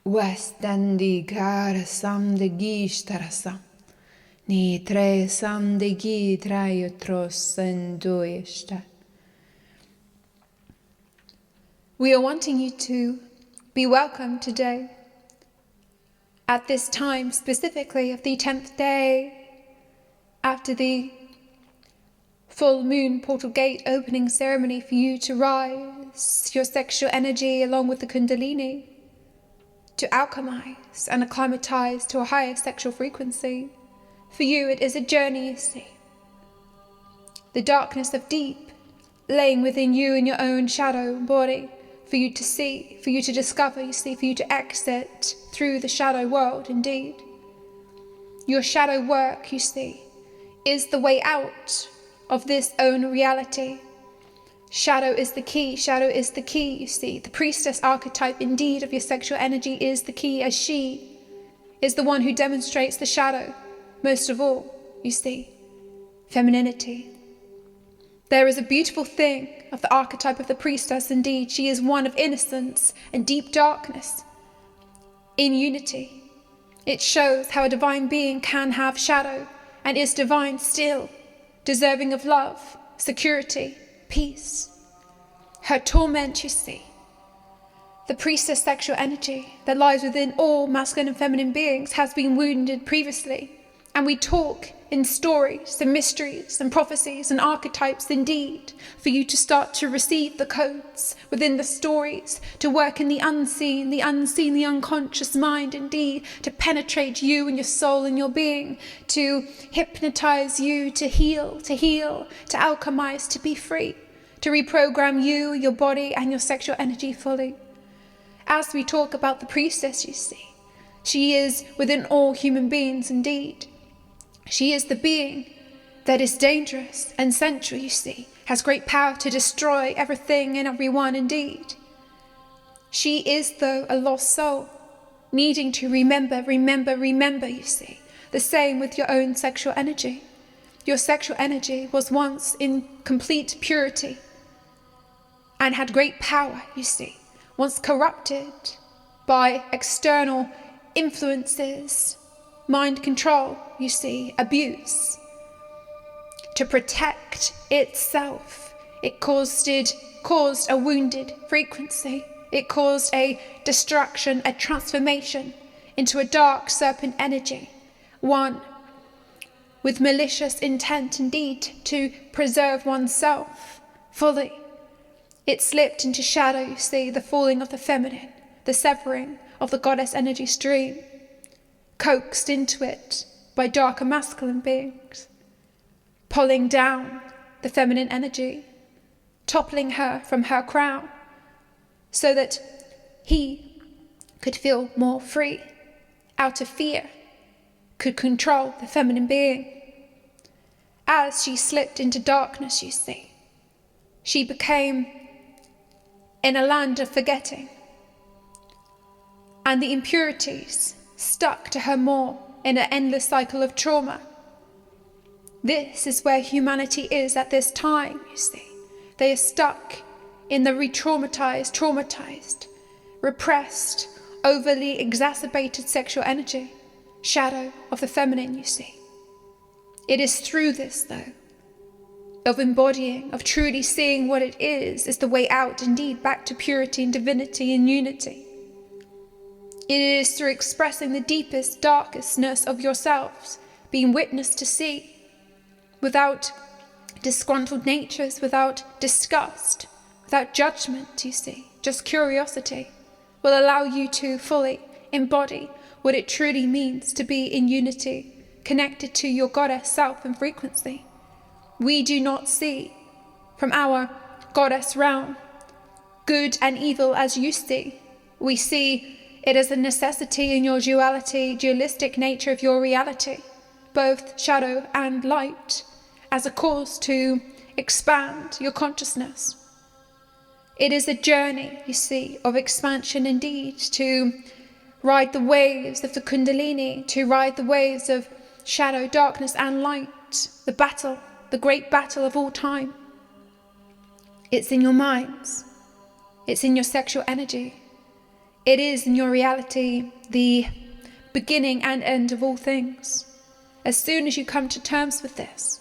Westandi karasam de gishtarasam. Ni tre sam de gi traiotros endoishta. We are wanting you to be welcome today, at this time specifically of the 10th day, after the full moon portal gate opening ceremony, for you to rise your sexual energy along with the Kundalini, to alchemize and acclimatize to a higher sexual frequency. For you, it is a journey, you see. The darkness of deep laying within you in your own shadow body, for you to see, for you to discover, you see, for you to exit through the shadow world, indeed. Your shadow work, you see, is the way out of this own reality. Shadow is the key, you see. The priestess archetype, indeed, of your sexual energy is the key, as she is the one who demonstrates the shadow, most of all, you see, femininity. There is a beautiful thing of the archetype of the priestess, indeed. She is one of innocence and deep darkness in unity. It shows how a divine being can have shadow and is divine still, deserving of love, security, peace. Her torment, you see, the priestess sexual energy that lies within all masculine and feminine beings, has been wounded previously, and we talk in stories and mysteries and prophecies and archetypes, indeed, for you to start to receive the codes within the stories, to work in the unseen, the unconscious mind, indeed, to penetrate you and your soul and your being, to hypnotize you, to heal, to alchemize, to be free, to reprogram you, your body and your sexual energy fully. As we talk about the priestess, you see, she is within all human beings, indeed. She is the being that is dangerous and sensual, you see, has great power to destroy everything and everyone indeed. She is, though, a lost soul, needing to remember, you see. The same with your own sexual energy. Your sexual energy was once in complete purity and had great power, you see, once corrupted by external influences, mind control, you see, abuse. To protect itself, it caused a wounded frequency. It caused a destruction, a transformation into a dark serpent energy, one with malicious intent indeed to preserve oneself fully. It slipped into shadow, you see, the falling of the feminine, the severing of the goddess energy stream, coaxed into it by darker masculine beings, pulling down the feminine energy, toppling her from her crown, so that he could feel more free, out of fear, could control the feminine being. As she slipped into darkness, you see, she became in a land of forgetting, and the impurities stuck to her more in an endless cycle of trauma. This is where humanity is at this time, you see. They are stuck in the traumatized, repressed, overly exacerbated sexual energy, shadow of the feminine, you see. It is through this, though, of embodying, of truly seeing what it is the way out, indeed, back to purity and divinity and unity. It is through expressing the deepest, darkestness of yourselves, being witness to see, without disgruntled natures, without disgust, without judgment, you see, just curiosity will allow you to fully embody what it truly means to be in unity, connected to your goddess self and frequency. We do not see from our goddess realm good and evil as you see. We see it as a necessity in your dualistic nature of your reality, both shadow and light, as a cause to expand your consciousness. It is a journey, you see, of expansion indeed, to ride the waves of the Kundalini, to ride the waves of shadow, darkness and light, the battle, the great battle of all time. It's in your minds. It's in your sexual energy. It is in your reality the beginning and end of all things. As soon as you come to terms with this,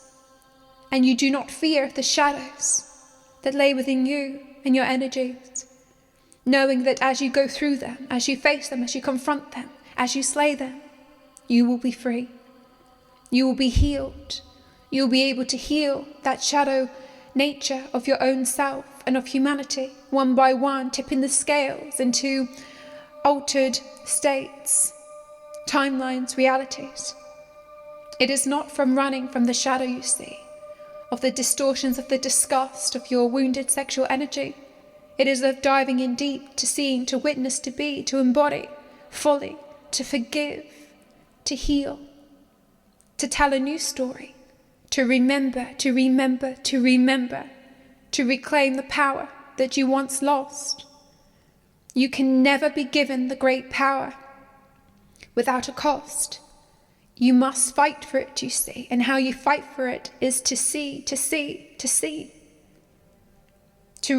and you do not fear the shadows that lay within you and your energies, knowing that as you go through them, as you face them, as you confront them, as you slay them, you will be free. You will be healed. You will be able to heal that shadow nature of your own self and of humanity, one by one, tipping the scales into altered states, timelines, realities. It is not from running from the shadow, you see, of the distortions of the disgust of your wounded sexual energy. It is of diving in deep, to seeing, to witness, to be, to embody fully, to forgive, to heal, to tell a new story, to remember, to reclaim the power that you once lost. You can never be given the great power without a cost. You must fight for it, you see, and how you fight for it is to see, to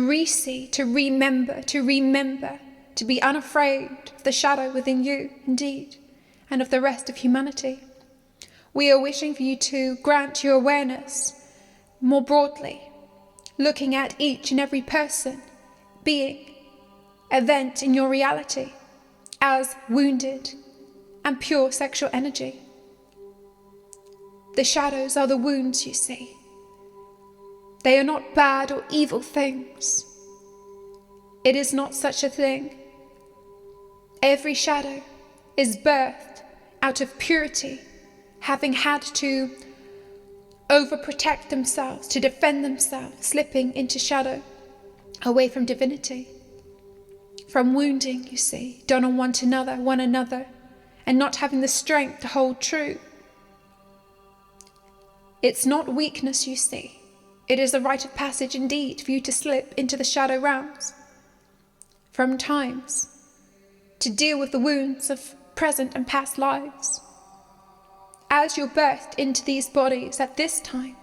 re-see, to remember, to be unafraid of the shadow within you, indeed, and of the rest of humanity. We are wishing for you to grant your awareness more broadly, looking at each and every person, being, event in your reality as wounded and pure sexual energy. The shadows are the wounds, you see. They are not bad or evil things. It is not such a thing. Every shadow is birthed out of purity, having had to overprotect themselves, to defend themselves, slipping into shadow, away from divinity, from wounding, you see, done on one another, and not having the strength to hold true. It's not weakness, you see. It is a rite of passage indeed for you to slip into the shadow realms from times, to deal with the wounds of present and past lives. As you're birthed into these bodies at this time,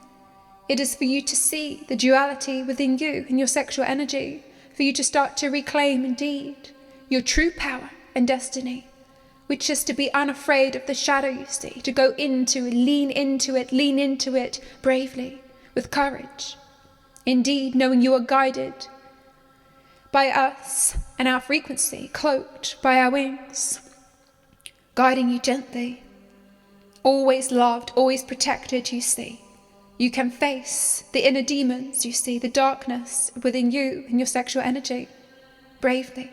it is for you to see the duality within you and your sexual energy, for you to start to reclaim indeed your true power and destiny, which is to be unafraid of the shadow, you see, to go into it, lean into it bravely, with courage. Indeed, knowing you are guided by us and our frequency, cloaked by our wings, guiding you gently, always loved, always protected, you see. You can face the inner demons, you see, the darkness within you and your sexual energy, bravely.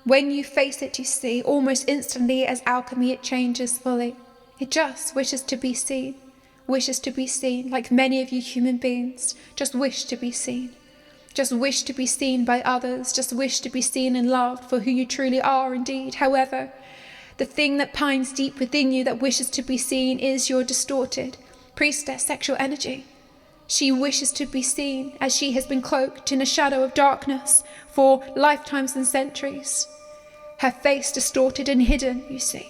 When you face it, you see, almost instantly as alchemy, it changes fully. It just wishes to be seen, like many of you human beings just wish to be seen. Just wish to be seen by others, just wish to be seen and loved for who you truly are indeed. However, the thing that pines deep within you that wishes to be seen is your distorted priestess sexual energy. She wishes to be seen as she has been cloaked in a shadow of darkness for lifetimes and centuries. Her face distorted and hidden, you see.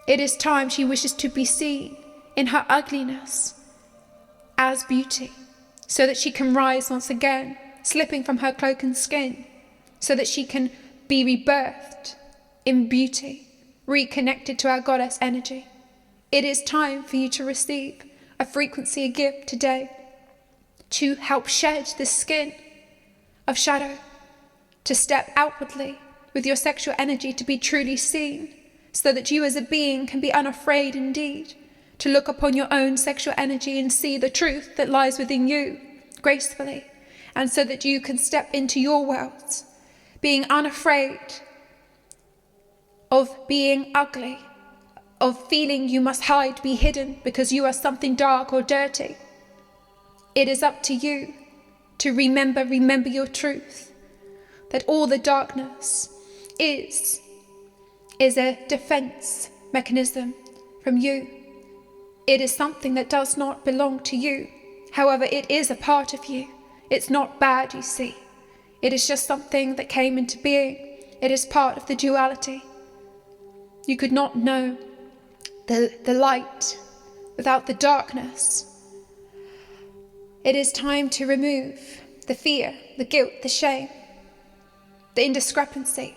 It is time she wishes to be seen in her ugliness as beauty, so that she can rise once again, slipping from her cloak and skin, so that she can be rebirthed in beauty, reconnected to our goddess energy. It is time for you to receive a frequency, a gift today, to help shed the skin of shadow, to step outwardly with your sexual energy, to be truly seen, so that you as a being can be unafraid indeed, to look upon your own sexual energy and see the truth that lies within you gracefully, and so that you can step into your worlds, being unafraid of being ugly, of feeling you must hide, be hidden because you are something dark or dirty. It is up to you to remember your truth, that all the darkness is a defense mechanism from you. It is something that does not belong to you. However, it is a part of you. It's not bad, you see. It is just something that came into being. It is part of the duality. You could not know the light without the darkness. It is time to remove the fear, the guilt, the shame, the indiscrepancy,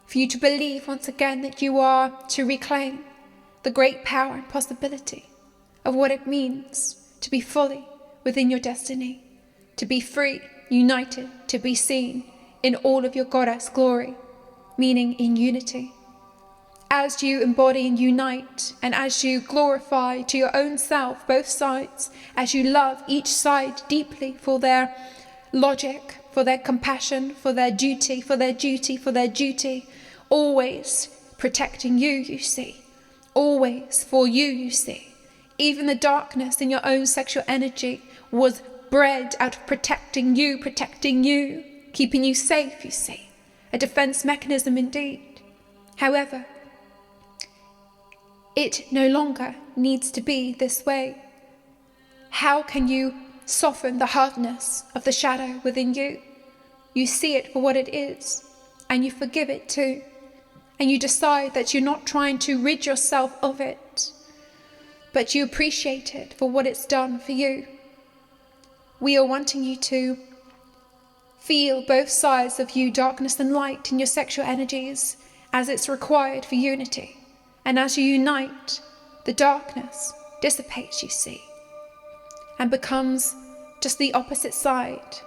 for you to believe once again that you are to reclaim the great power and possibility of what it means to be fully within your destiny, to be free, united, to be seen in all of your goddess glory, meaning in unity. As you embody and unite, and as you glorify to your own self both sides, as you love each side deeply for their logic, for their compassion, for their duty, always protecting you, you see, always for you, you see. Even the darkness in your own sexual energy was bred out of protecting you, keeping you safe, you see, a defense mechanism indeed. However, it no longer needs to be this way. How can you soften the hardness of the shadow within you? You see it for what it is, and you forgive it too. And you decide that you're not trying to rid yourself of it, but you appreciate it for what it's done for you. We are wanting you to feel both sides of you, darkness and light, in your sexual energies, as it's required for unity. And as you unite, the darkness dissipates, you see, and becomes just the opposite side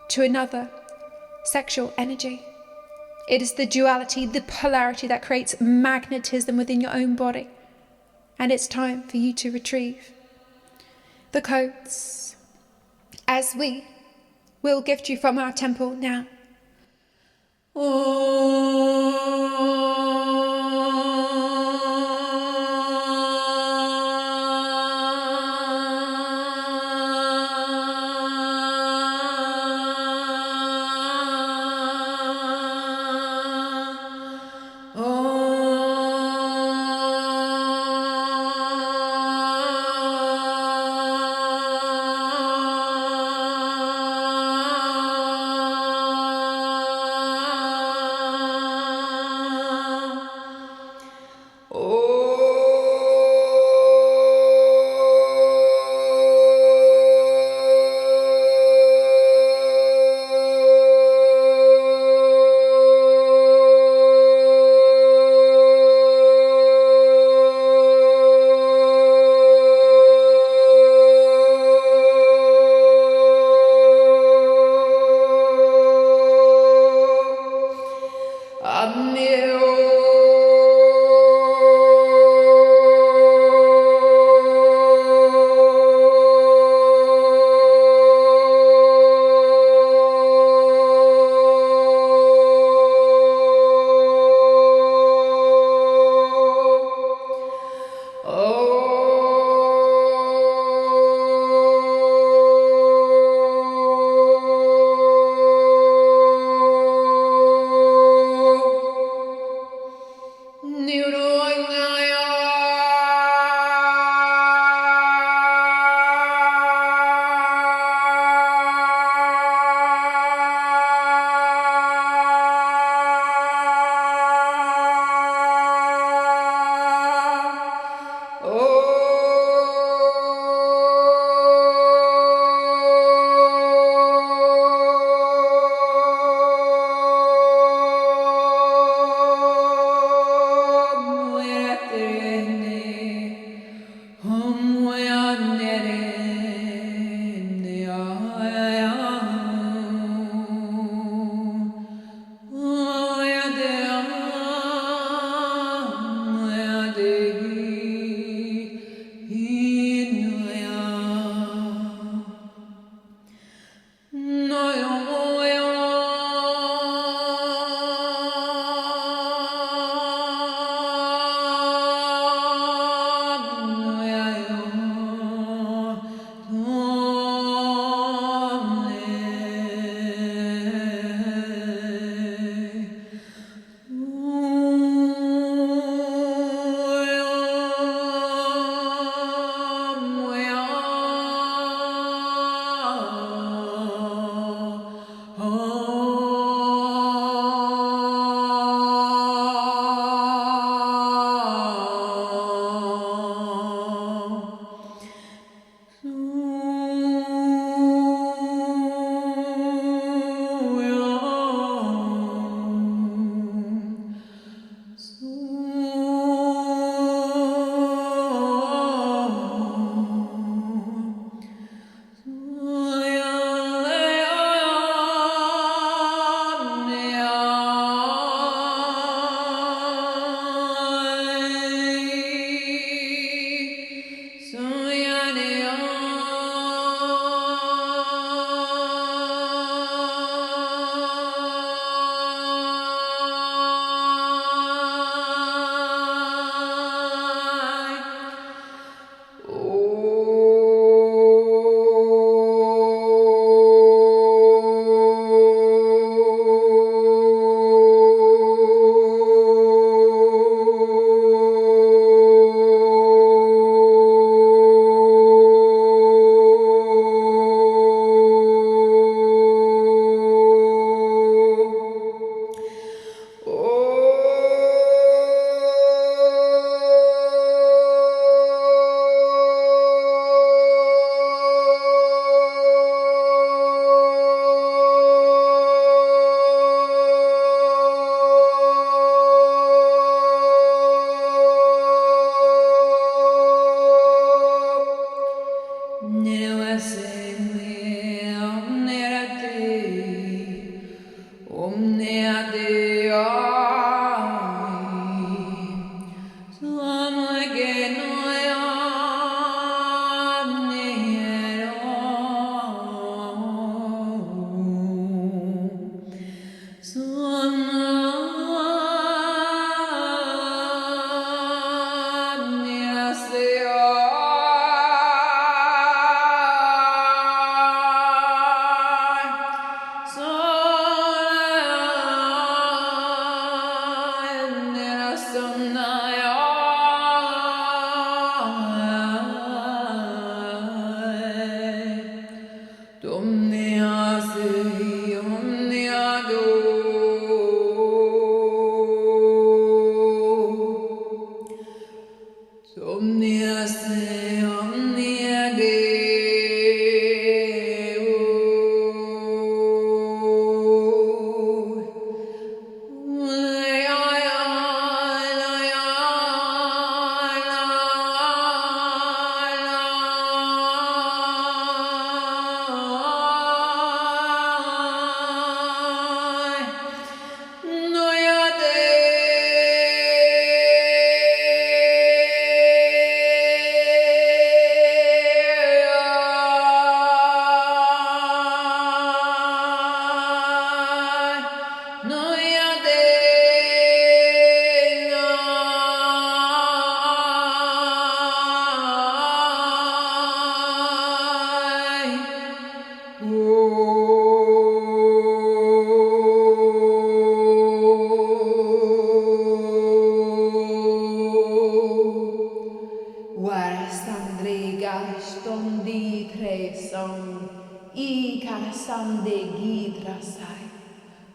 to another sexual energy. It is the duality, the polarity that creates magnetism within your own body. And it's time for you to retrieve the codes, as we will gift you from our temple now.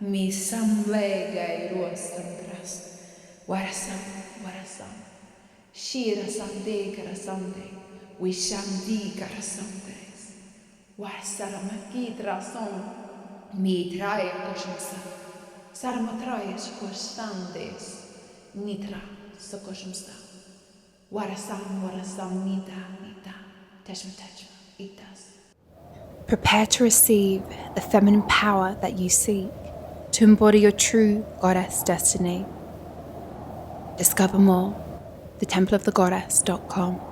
Mi samlega rostandras. Warasam, warasam. Shira sande karasande. Wishamdi karasandes. Warsaramaki son. Mi trae koshamsa. Sarmatrae skostandes. Nitra sokoshamsa. Warasam, warasam, nita, nita. Tashma, tashma, itas. Prepare to receive the feminine power that you seek to embody your true goddess destiny. Discover more, thetempleofthegoddess.com.